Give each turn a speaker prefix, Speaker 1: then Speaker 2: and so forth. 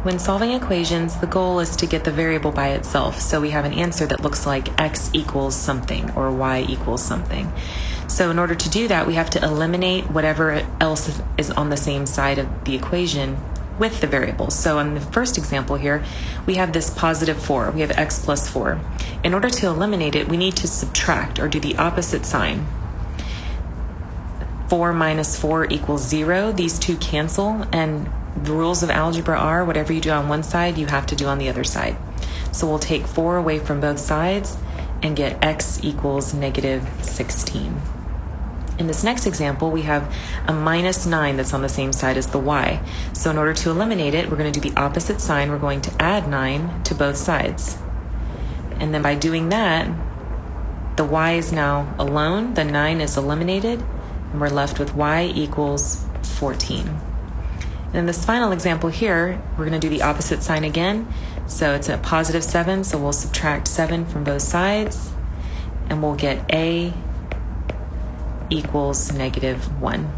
Speaker 1: When solving equations, the goal is to get the variable by itself. So we have an answer that looks like x equals something or y equals something. So in order to do that, we have to eliminate whatever else is on the same side of the equation with the variable. So in the first example here, we have this positive 4. We have x plus 4. In order to eliminate it, we need to subtract or do the opposite sign. 4 minus 4 equals 0. These two cancel, and the rules of algebra are whatever you do on one side, you have to do on the other side. So we'll take 4 away from both sides and get x equals negative 16. In this next example, we have a minus 9 that's on the same side as the y. So in order to eliminate it, we're going to do the opposite sign. We're going to add 9 to both sides. And then by doing that, the y is now alone, the 9 is eliminated, and we're left with y equals 14. And in this final example here, we're going to do the opposite sign again. So it's a positive 7, so we'll subtract 7 from both sides, and we'll get a equals negative 1.